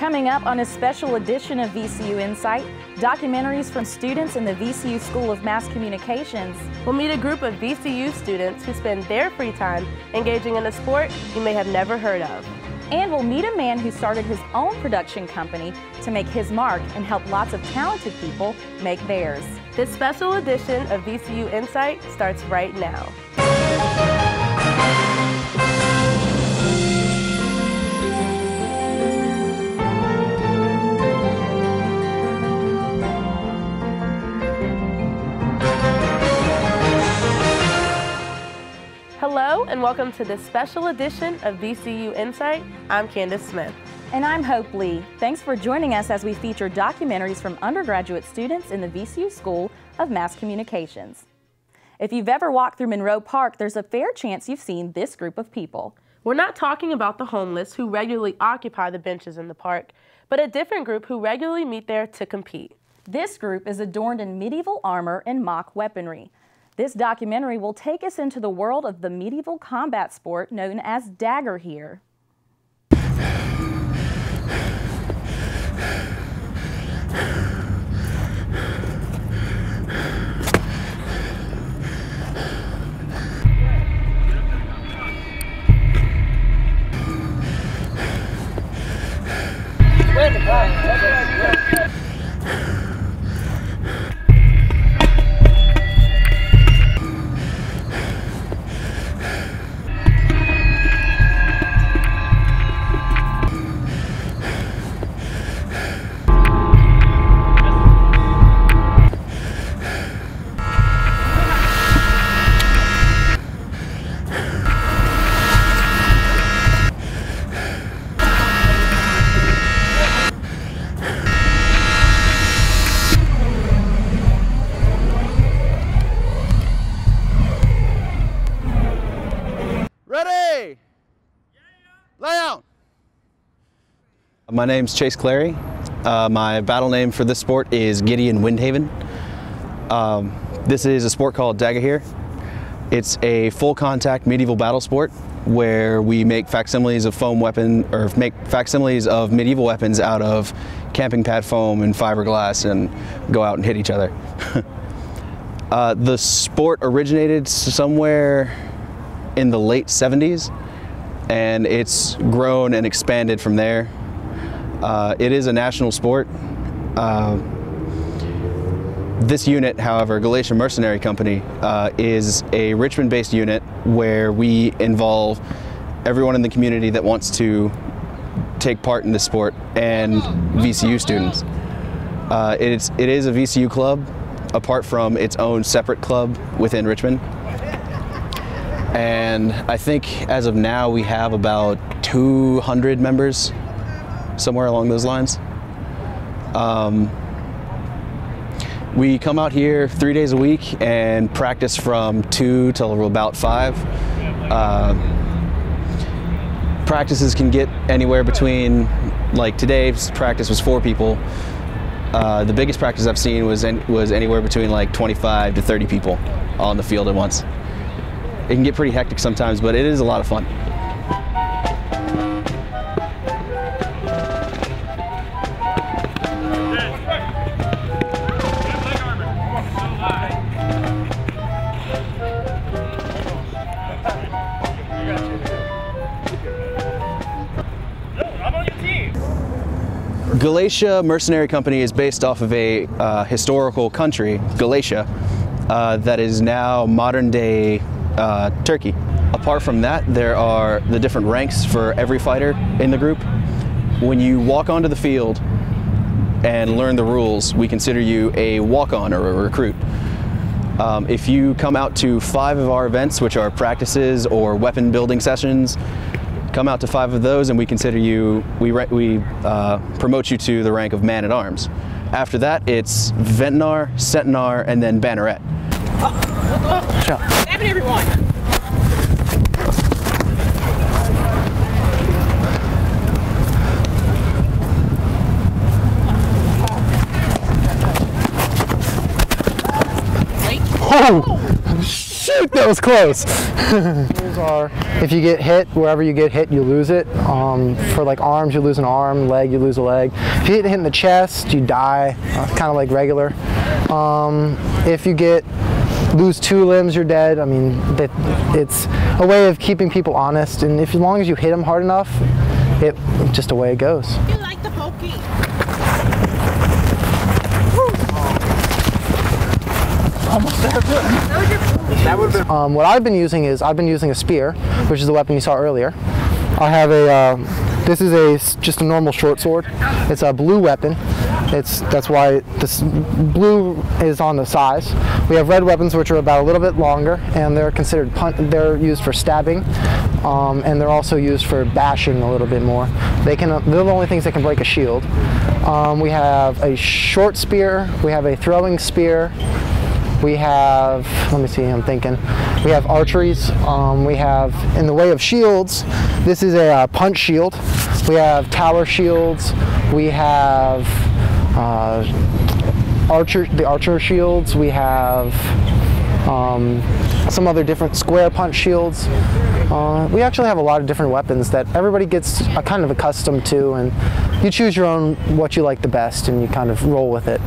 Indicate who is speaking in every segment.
Speaker 1: Coming up on a special edition of VCU InSight, documentaries from students in the VCU School of Mass Communications.
Speaker 2: We'll meet a group of VCU students who spend their free time engaging in a sport you may have never heard of.
Speaker 1: And we'll meet a man who started his own production company to make his mark and help lots of talented people make theirs.
Speaker 2: This special edition of VCU InSight starts right now. Hello and welcome to this special edition of VCU InSight. I'm Candace Smith.
Speaker 1: And I'm Hope Lee. Thanks for joining us as we feature documentaries from undergraduate students in the VCU School of Mass Communications. If you've ever walked through Monroe Park, there's a fair chance you've seen this group of people.
Speaker 2: We're not talking about the homeless who regularly occupy the benches in the park, but a different group who regularly meet there to compete.
Speaker 1: This group is adorned in medieval armor and mock weaponry. This documentary will take us into the world of the medieval combat sport known as dagger here.
Speaker 3: Ready? Lay out.
Speaker 4: My name's Chase Clary. My battle name for this sport is Gideon Windhaven. This is a sport called dagger here. It's a full contact medieval battle sport where we make facsimiles of foam weapon, or make facsimiles of medieval weapons out of camping pad foam and fiberglass and go out and hit each other. The sport originated somewhere in the late 70s, and it's grown and expanded from there. It is a national sport. This unit, however, Galatia Mercenary Company, is a Richmond-based unit where we involve everyone in the community that wants to take part in this sport and VCU students. It is a VCU club, apart from its own separate club within Richmond. And I think as of now we have about 200 members, somewhere along those lines. We come out here 3 days a week and practice from 2 till about 5. Practices can get anywhere between, like today's practice was 4 people. The biggest practice I've seen was anywhere between like 25 to 30 people on the field at once. It can get pretty hectic sometimes, but it is a lot of fun. Galatia Mercenary Company is based off of a historical country, Galatia, that is now modern day Turkey. Apart from that, there are the different ranks for every fighter in the group. When you walk onto the field and learn the rules, we consider you a walk-on or a recruit. If you come out to 5 of our events, which are practices or weapon building sessions, come out to 5 of those and we consider you, we promote you to the rank of man-at-arms. After that, it's Ventnar, Centaur, and then Banneret.
Speaker 5: What's happening, everyone?
Speaker 3: Oh, shoot, that was close.
Speaker 6: are, if you get hit, wherever you get hit, you lose it. For like arms, you lose an arm, leg, you lose a leg. If you get hit in the chest, you die, kind of like regular. If you lose 2 limbs, you're dead. I mean, it's a way of keeping people honest, and as long as you hit them hard enough, it's just the way it goes.
Speaker 5: You like the pokey?
Speaker 3: Almost there, good. That would have been.
Speaker 6: What I've been using is a spear, which is the weapon you saw earlier. I have a. This is just a normal short sword. It's a blue weapon. That's why this blue is on the size. We have red weapons, which are about a little bit longer, and they're considered they're used for stabbing, and they're also used for bashing a little bit more. They're the only things that can break a shield. We have a short spear. We have a throwing spear. We have, let me see, I'm thinking. We have archeries. We have, in the way of shields, this is a punch shield. We have tower shields. We have the archer shields. We have some other different square punch shields. We actually have a lot of different weapons that everybody gets kind of accustomed to, and you choose your own, what you like the best, and you kind of roll with it.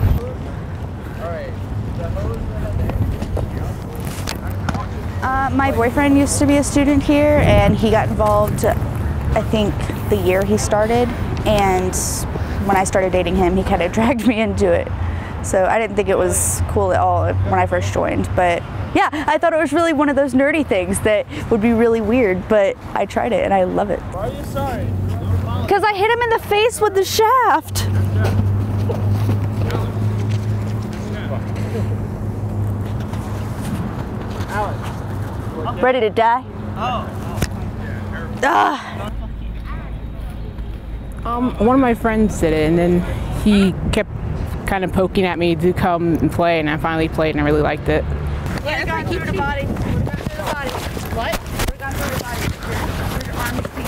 Speaker 7: My boyfriend used to be a student here, and he got involved, I think, the year he started, and when I started dating him, he kind of dragged me into it. So I didn't think it was cool at all when I first joined, but yeah, I thought it was really one of those nerdy things that would be really weird, but I tried it and I love it.
Speaker 3: Why are you sorry?
Speaker 7: Because I hit him in the face with the shaft. Ready to die?
Speaker 5: One of my friends did it, and then he kept kind of poking at me to come and play, and I finally played, and I really liked it.
Speaker 7: Yeah, we're going through the body. We're going through the body. What? We're going through the body. Your arm is feet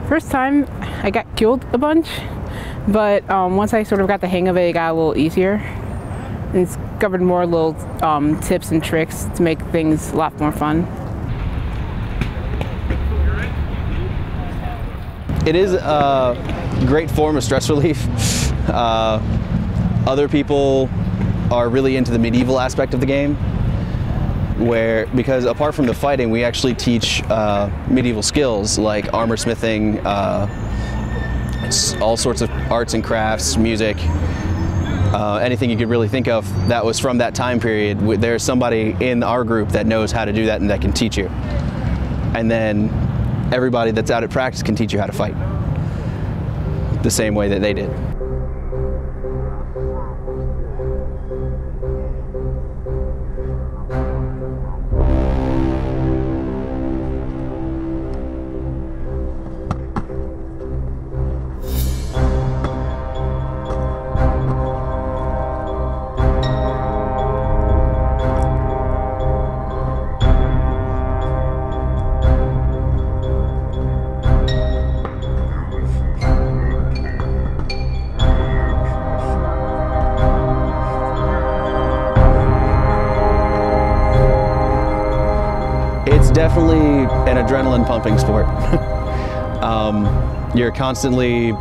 Speaker 7: today.
Speaker 5: First time, I got killed a bunch, but once I sort of got the hang of it, it got a little easier. And it's covered more little tips and tricks to make things a lot more fun.
Speaker 4: It is a great form of stress relief. Other people are really into the medieval aspect of the game, because apart from the fighting, we actually teach medieval skills like armor smithing, all sorts of arts and crafts, music. Anything you could really think of that was from that time period. There's somebody in our group that knows how to do that and that can teach you. And then everybody that's out at practice can teach you how to fight the same way that they did. It's definitely an adrenaline pumping sport. You're constantly,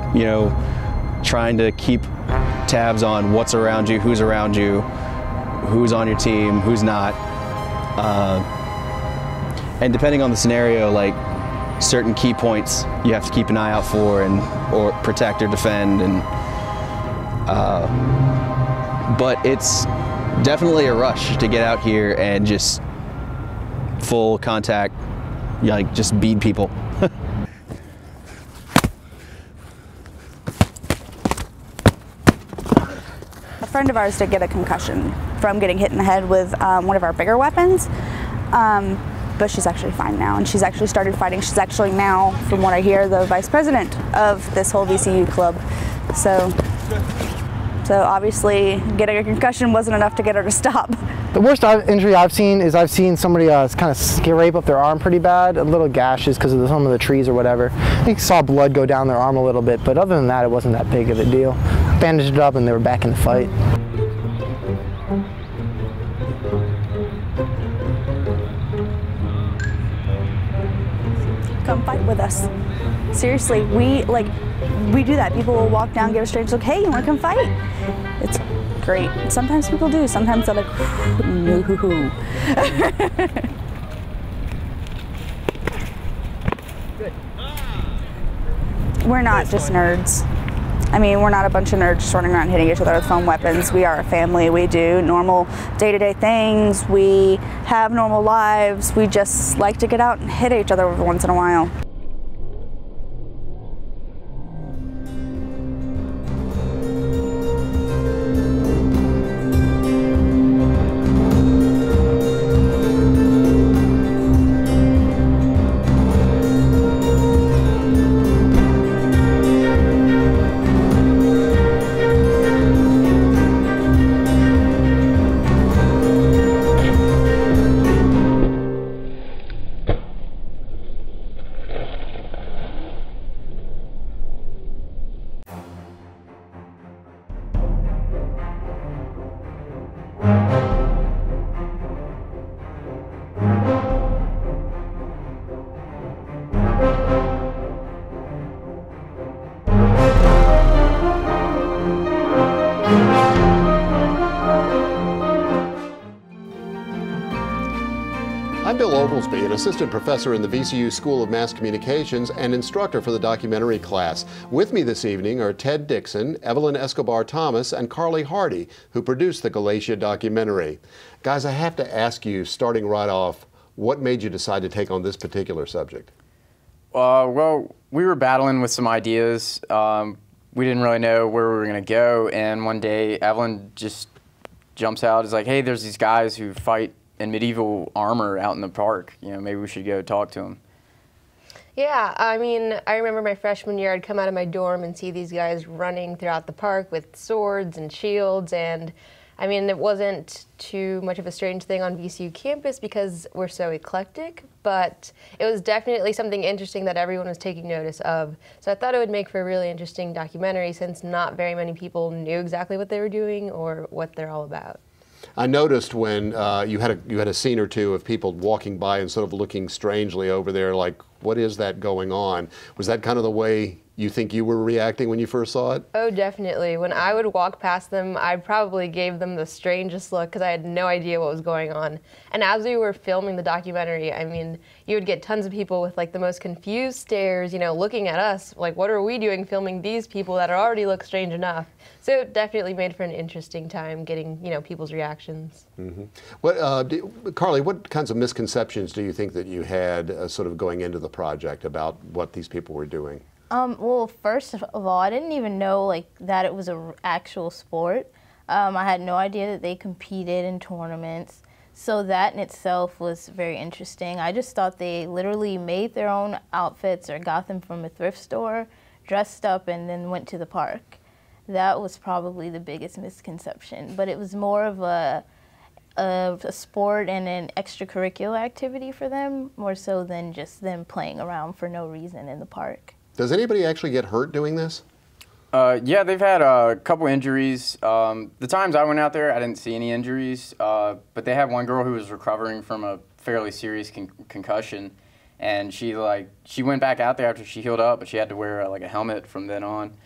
Speaker 4: trying to keep tabs on what's around you, who's on your team, who's not. And depending on the scenario, like certain key points you have to keep an eye out for or protect or defend. But it's definitely a rush to get out here and just full contact, just beat people.
Speaker 7: A friend of ours did get a concussion from getting hit in the head with one of our bigger weapons, but she's actually fine now, and she's actually started fighting. She's actually now, from what I hear, the vice president of this whole VCU club. So obviously getting a concussion wasn't enough to get her to stop.
Speaker 6: The worst injury I've seen is somebody kind of scrape up their arm pretty bad, a little gashes because of some of the trees or whatever. I think saw blood go down their arm a little bit, but other than that, it wasn't that big of a deal. Bandaged it up and they were back in the fight.
Speaker 7: with us. Seriously, we do that. People will walk down, give a strange look, hey, you want to come fight? It's great. Sometimes people do. Sometimes they're like, no. We're not just nerds. I mean, we're not a bunch of nerds just running around hitting each other with foam weapons. We are a family. We do normal day-to-day things. We have normal lives. We just like to get out and hit each other once in a while.
Speaker 8: I'm Bill Oglesby, an assistant professor in the VCU School of Mass Communications and instructor for the documentary class. With me this evening are Ted Dixon, Evelyn Escobar-Thomas, and Carly Hardy, who produced the Galatia documentary. Guys, I have to ask you, starting right off, what made you decide to take on this particular subject?
Speaker 3: Well, we were battling with some ideas. We didn't really know where we were going to go, and one day Evelyn just jumps out, is like, hey, there's these guys who fight in medieval armor out in the park. You know, maybe we should go talk to them.
Speaker 9: Yeah, I mean, I remember my freshman year, I'd come out of my dorm and see these guys running throughout the park with swords and shields, and I mean, it wasn't too much of a strange thing on VCU campus because we're so eclectic, but it was definitely something interesting that everyone was taking notice of. So I thought it would make for a really interesting documentary since not very many people knew exactly what they were doing or what they're all about.
Speaker 8: I noticed when you had a scene or two of people walking by and sort of looking strangely over there, like, what is that going on? Was that kind of the way you think you were reacting when you first saw it?
Speaker 9: Oh, definitely. When I would walk past them, I probably gave them the strangest look because I had no idea what was going on. And as we were filming the documentary, I mean, you would get tons of people with like the most confused stares, you know, looking at us, like, what are we doing filming these people that already look strange enough? So it definitely made for an interesting time getting, you know, people's reactions. Mm-hmm.
Speaker 8: Carly, what kinds of misconceptions do you think that you had sort of going into the project about what these people were doing?
Speaker 10: Well, first of all, I didn't even know like that it was an actual sport. I had no idea that they competed in tournaments. So that in itself was very interesting. I just thought they literally made their own outfits or got them from a thrift store, dressed up, and then went to the park. That was probably the biggest misconception. But it was more of a sport and an extracurricular activity for them, more so than just them playing around for no reason in the park.
Speaker 8: Does anybody actually get hurt doing this?
Speaker 3: Yeah, they've had a couple injuries. The times I went out there, I didn't see any injuries, but they had one girl who was recovering from a fairly serious concussion, and she went back out there after she healed up, but she had to wear like a helmet from then on.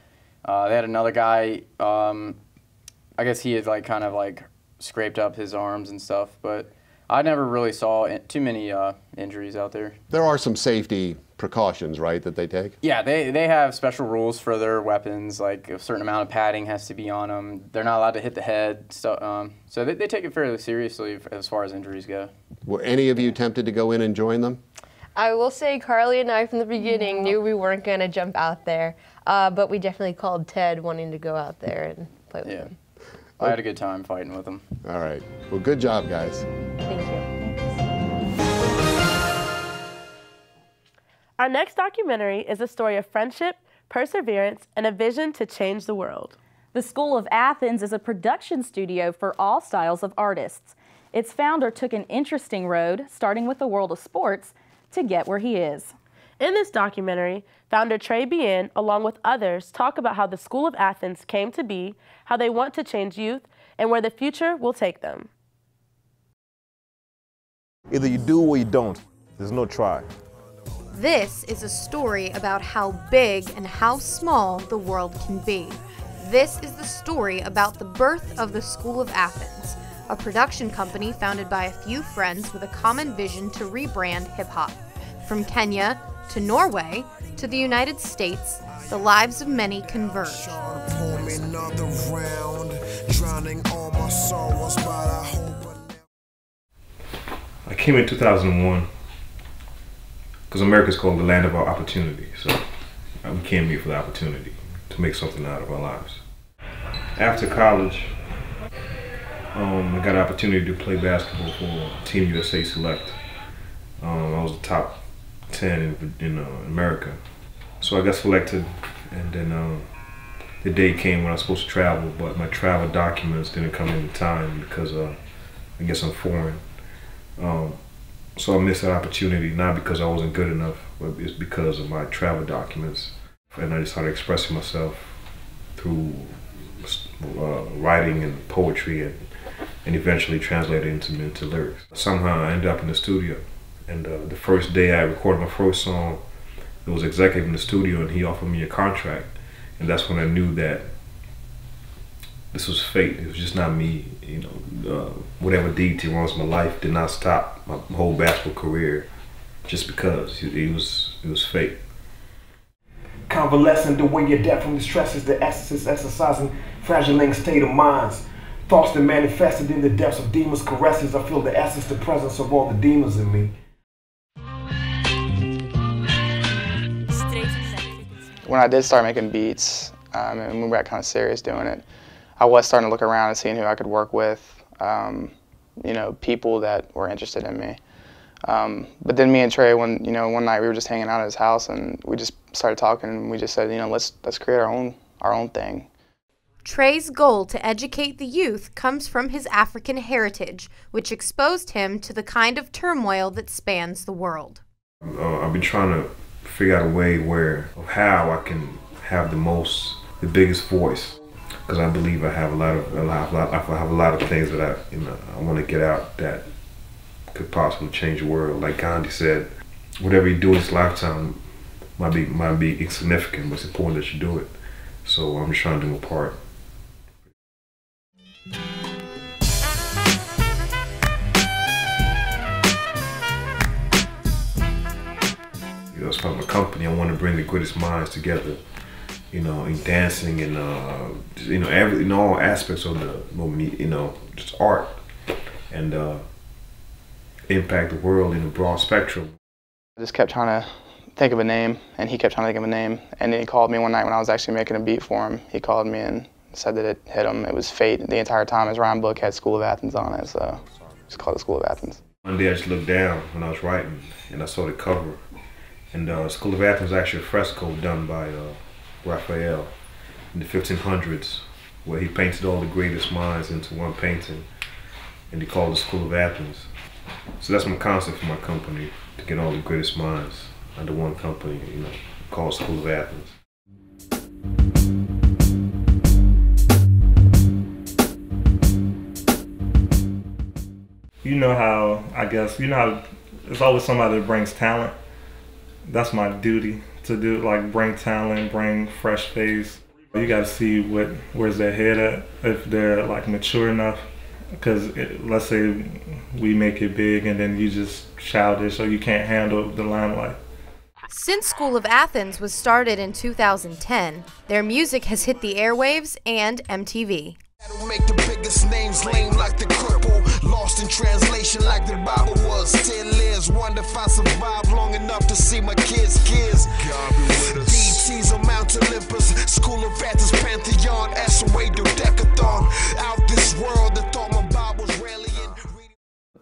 Speaker 3: They had another guy, I guess he had like kind of like scraped up his arms and stuff, but I never really saw too many injuries out there. There are some safety precautions, right, that they take? Yeah, they have special rules for their weapons, like a certain amount of padding has to be on them. They're not allowed to hit the head, so they take it fairly seriously as far as injuries go. Were any of you tempted to go in and join them?
Speaker 9: I will say Carly and I from the beginning knew we weren't going to jump out there, but we definitely called Ted wanting to go out there and play with him.
Speaker 3: I had a good time fighting with them.
Speaker 8: All right. Well, good job, guys.
Speaker 9: Thank you.
Speaker 2: Our next documentary is a story of friendship, perseverance, and a vision to change the world.
Speaker 1: The School of Athens is a production studio for all styles of artists. Its founder took an interesting road, starting with the world of sports, to get where he is.
Speaker 2: In this documentary, founder Trey Bien, along with others, talk about how the School of Athens came to be, how they want to change youth, and where the future will take them.
Speaker 11: Either you do or you don't. There's no try. This is a story about how big and how small the world can be. This is the story about the birth of the School of Athens, a production company founded by a few friends with a common vision to rebrand hip-hop. From Kenya to Norway to the United States, the lives of many converge.
Speaker 12: I came in 2001 because America's called the land of our opportunity. So we came here for the opportunity to make something out of our lives. After college, I got an opportunity to play basketball for Team USA Select. I was the top 10 in America. So I got selected, and then the day came when I was supposed to travel, but my travel documents didn't come in time because I guess I'm foreign. So I missed that opportunity, not because I wasn't good enough, but it's because of my travel documents. And I just started expressing myself through writing and poetry and eventually translated into lyrics. Somehow I ended up in the studio, and the first day I recorded my first song, there was an executive in the studio and he offered me a contract, and that's when I knew that this was fate. It was just not me, you know. Whatever deity runs my life did not stop my whole basketball career just because it was fate.
Speaker 13: Convalescing the way you're dead from the stresses, the essence exercising fragile state of minds. Thoughts that manifested in the depths of demons' caresses. I feel the essence, the presence of all the demons in me.
Speaker 14: When I did start making beats, and we got kind of serious doing it, I was starting to look around and seeing who I could work with, you know, people that were interested in me. But then me and Trey, one night we were just hanging out at his house and we just started talking and we just said, you know, let's create our own thing.
Speaker 11: Trey's goal to educate the youth comes from his African heritage, which exposed him to the kind of turmoil that spans the world.
Speaker 12: I've been trying to figure out a way of how I can have the biggest voice. Because I believe I have a lot of things that I want to get out that could possibly change the world. Like Gandhi said, whatever you do in this lifetime might be insignificant, but it's important that you do it. So I'm just trying to do my part. You know, as part of my company, I want to bring the greatest minds together. You know, in dancing and you know, in all aspects of just art, and impact the world in a broad spectrum.
Speaker 14: I just kept trying to think of a name, and he kept trying to think of a name, and then he called me one night when I was actually making a beat for him. He called me and said that it hit him. It was fate. The entire time his rhyme book had School of Athens on it, so just called it School of Athens.
Speaker 12: One day I just looked down when I was writing, and I saw the cover, and School of Athens is actually a fresco done by Raphael in the 1500s, where he painted all the greatest minds into one painting, and he called it School of Athens. So that's my concept for my company, to get all the greatest minds under one company, you know, called School of Athens.
Speaker 15: You know how, there's always somebody that brings talent. That's my duty. To do, like, bring talent, bring fresh face. You gotta see where's their head at, if they're like mature enough. Because let's say we make it big and then you just childish or you can't handle the limelight.
Speaker 11: Since School of Athens was started in 2010, their music has hit the airwaves and MTV.
Speaker 16: Make the biggest names lame like the cripple, lost in translation like the Bible was. 10 years, wonder if I survive long enough to see my kids. DT's on Mount Olympus, School of Athens, Pantheon, SOA, Dodecathon. Out this world, I thought my Bible's rarely in.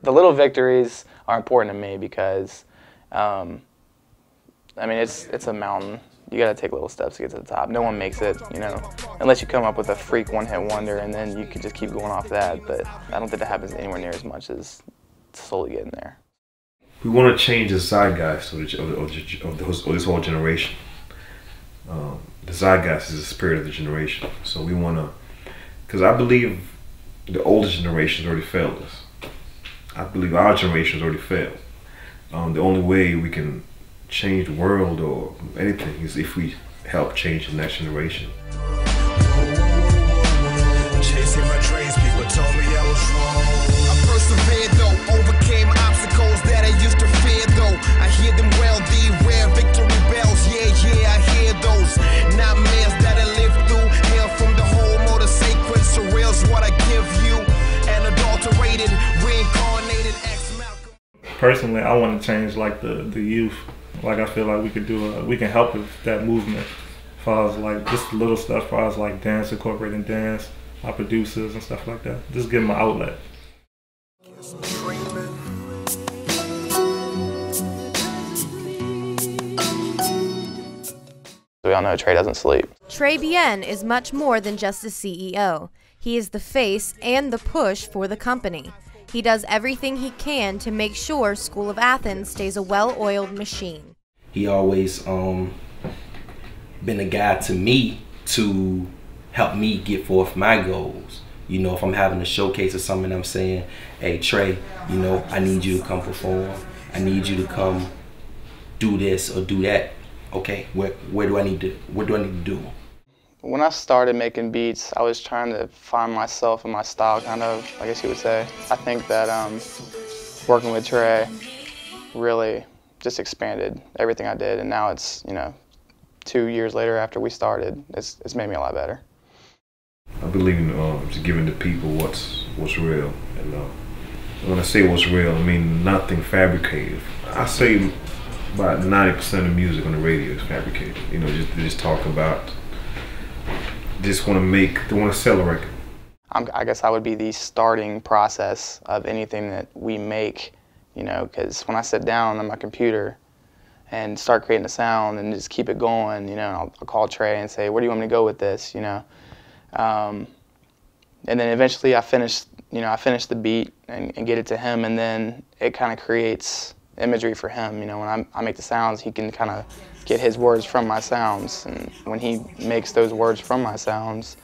Speaker 14: The little victories are important to me because, I mean, it's a mountain. You gotta take little steps to get to the top. No one makes it, you know, unless you come up with a freak one-hit wonder and then you can just keep going off that. But I don't think that happens anywhere near as much as slowly getting there.
Speaker 12: We want to change the zeitgeist of this whole generation. The zeitgeist is the spirit of the generation. So we want to, because I believe the older generations already failed us. I believe our generation's already failed. The only way we can change the world or anything is if we help change the next generation.
Speaker 16: Chasing my dreams, people told me I was wrong. I persevered though, overcame obstacles that I used to fear though. I hear them well, the rare victory bells. Yeah, I hear those nightmares that I lived through. Hail from the home or the sacred surreal's what I give you. An adulterated, reincarnated ex-Malcolm.
Speaker 15: Personally, I want to change like the youth. Like I feel like we can help with that movement. As far as like just little stuff, as far as like dance, incorporating dance, our producers and stuff like that. Just give them an outlet.
Speaker 14: We all know Trey doesn't sleep.
Speaker 11: Trey Bien is much more than just a CEO. He is the face and the push for the company. He does everything he can to make sure School of Athens stays a well-oiled machine.
Speaker 17: He always been a guy to me to help me get forth my goals. You know, if I'm having a showcase or something, I'm saying, hey Trey, you know, I need you to come perform. I need you to come do this or do that. Okay, what do I need to do?
Speaker 14: When I started making beats, I was trying to find myself and my style, kind of, I guess you would say. I think that working with Trey really just expanded everything I did, and now it's, you know, 2 years later after we started, it's made me a lot better.
Speaker 12: I believe in just giving the people what's real, and when I say what's real, I mean nothing fabricated. I say about 90% of music on the radio is fabricated. You know, just talk about, just want to sell a record.
Speaker 14: I guess I would be the starting process of anything that we make, you know, because when I sit down on my computer and start creating a sound and just keep it going, you know, I'll call Trey and say, where do you want me to go with this, you know? And then eventually I finish the beat and get it to him, and then it kind of creates imagery for him. You know, when I make the sounds, he can kind of get his words from my sounds, and when he makes those words from my sounds,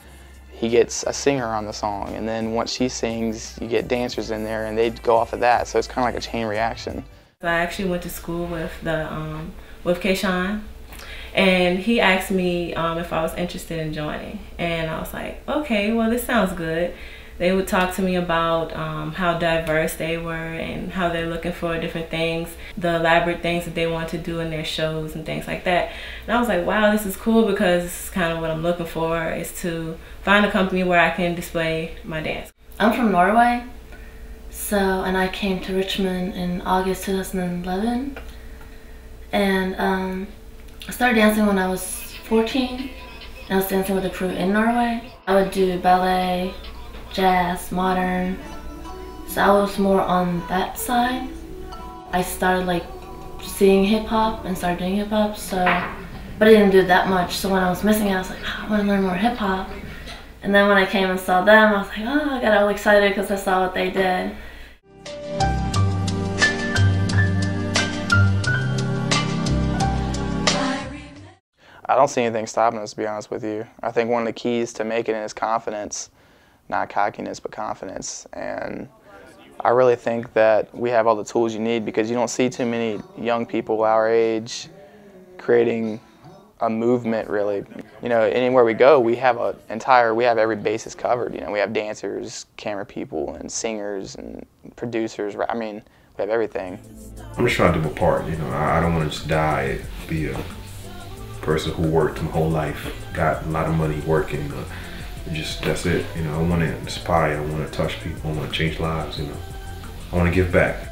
Speaker 14: he gets a singer on the song, and then once she sings, you get dancers in there, and they go off of that. So it's kind of like a chain reaction.
Speaker 2: I actually went to school with with Kayshawn, and he asked me if I was interested in joining, and I was like, okay, well, this sounds good. They would talk to me about how diverse they were and how they're looking for different things, the elaborate things that they want to do in their shows and things like that. And I was like, wow, this is cool, because this is kind of what I'm looking for, is to find a company where I can display my dance.
Speaker 18: I'm from Norway, and I came to Richmond in August 2011. And I started dancing when I was 14. I was dancing with a crew in Norway. I would do ballet, jazz, modern, so I was more on that side. I started like seeing hip hop and started doing hip hop, but I didn't do that much, so when I was missing it, I was like, oh, I want to learn more hip hop. And then when I came and saw them, I was like, oh, I got all excited because I saw what they did.
Speaker 14: I don't see anything stopping us, to be honest with you. I think one of the keys to making it is confidence. Not cockiness, but confidence. And I really think that we have all the tools you need, because you don't see too many young people our age creating a movement, really. You know, anywhere we go, we have every basis covered. You know, we have dancers, camera people, and singers, and producers. I mean, we have everything.
Speaker 12: I'm just trying to do my part, you know. I don't want to just die, be a person who worked my whole life, got a lot of money working, that's it, you know. I want to inspire, I want to touch people, I want to change lives, you know. I want to give back.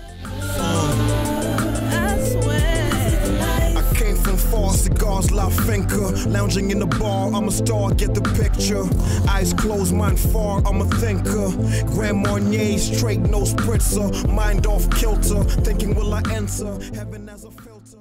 Speaker 16: I came from Fall Cigars, La Finca, lounging in the bar, I'm a star, get the picture. Eyes closed, mind far, I'm a thinker. Grand Marnier, straight, no spritzer, mind off kilter, thinking will I enter, heaven as a filter.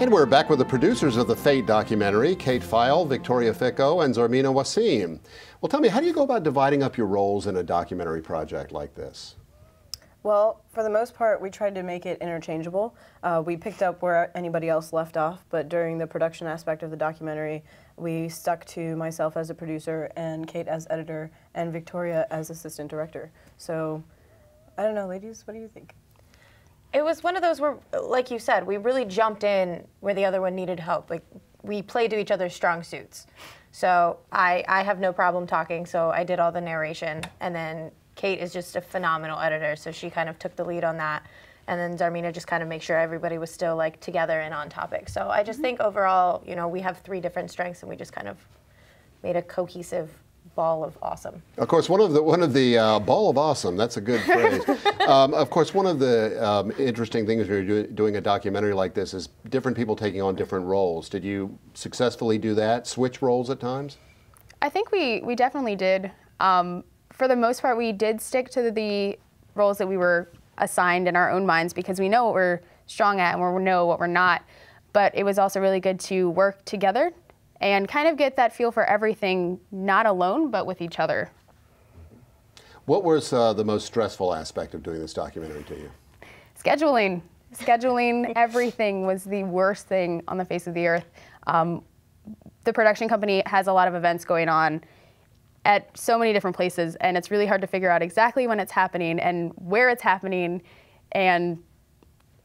Speaker 8: And we're back with the producers of the Fate documentary, Kate Feil, Victoria Ficco, and Zarmina Wasim. Well, tell me, how do you go about dividing up your roles in a documentary project like this?
Speaker 19: Well, for the most part, we tried to make it interchangeable. We picked up where anybody else left off, but during the production aspect of the documentary, we stuck to myself as a producer and Kate as editor and Victoria as assistant director. So I don't know, ladies, what do you think?
Speaker 11: It was one of those where, like you said, we really jumped in where the other one needed help. Like, we played to each other's strong suits. So I have no problem talking, so I did all the narration. And then Kate is just a phenomenal editor, so she kind of took the lead on that. And then Darmina just kind of make sure everybody was still like together and on topic. So I just think overall, you know, we have 3 different strengths and we just kind of made a cohesive ball of awesome.
Speaker 8: Of course, one of the ball of awesome, that's a good phrase. Of course, one of the interesting things when you're doing a documentary like this is different people taking on different roles. Did you successfully do that, switch roles at times?
Speaker 20: I think we definitely did. For the most part, we did stick to the roles that we were assigned in our own minds because we know what we're strong at and we know what we're not. But it was also really good to work together and kind of get that feel for everything, not alone, but with each other.
Speaker 8: What was the most stressful aspect of doing this documentary to you?
Speaker 20: Scheduling. Scheduling everything was the worst thing on the face of the earth. The production company has a lot of events going on at so many different places, and it's really hard to figure out exactly when it's happening and where it's happening, and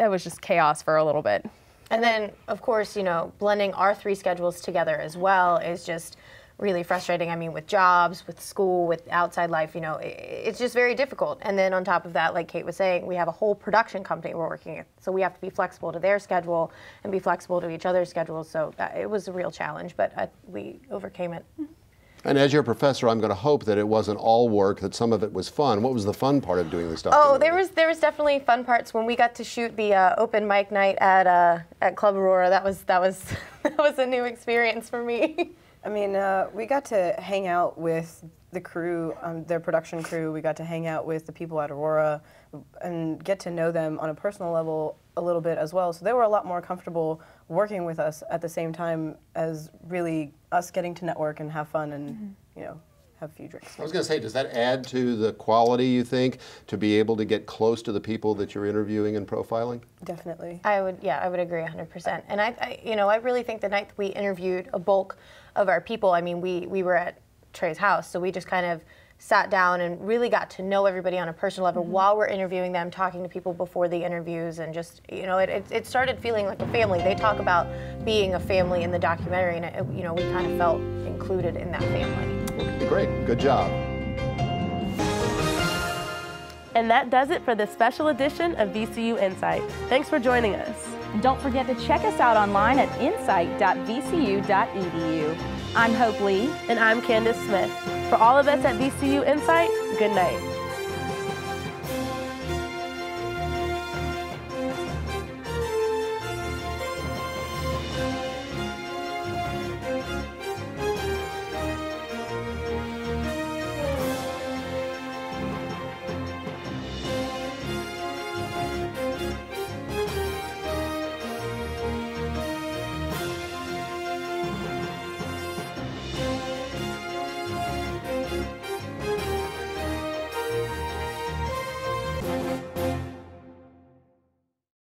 Speaker 20: it was just chaos for a little bit.
Speaker 11: And then, of course, you know, blending our 3 schedules together as well is just really frustrating. I mean, with jobs, with school, with outside life, you know, it's just very difficult. And then on top of that, like Kate was saying, we have a whole production company we're working with, so we have to be flexible to their schedule and be flexible to each other's schedules. So it was a real challenge, but we overcame it.
Speaker 8: And as your professor, I'm going to hope that it wasn't all work, that some of it was fun. What was the fun part of doing this documentary?
Speaker 11: Oh, there was definitely fun parts when we got to shoot the open mic night at Club Aurora. That was a new experience for me.
Speaker 19: I mean, we got to hang out with the crew, their production crew. We got to hang out with the people at Aurora and get to know them on a personal level a little bit as well. So they were a lot more comfortable working with us at the same time as really us getting to network and have fun and, you know, have a few drinks.
Speaker 8: I was going to say, does that add to the quality, you think, to be able to get close to the people that you're interviewing and profiling?
Speaker 20: Definitely.
Speaker 11: I would agree 100%. And I really think the night we interviewed a bulk of our people, I mean, we were at Trey's house, so we just kind of sat down and really got to know everybody on a personal level while we're interviewing them, talking to people before the interviews, and just, you know, it started feeling like a family. They talk about being a family in the documentary, and, you know, we kind of felt included in that family.
Speaker 8: Great, good job.
Speaker 21: And that does it for this special edition of VCU InSight. Thanks for joining us.
Speaker 1: And don't forget to check us out online at insight.vcu.edu. I'm Hope Lee.
Speaker 21: And I'm Candace Smith. For all of us at VCU InSight, good night.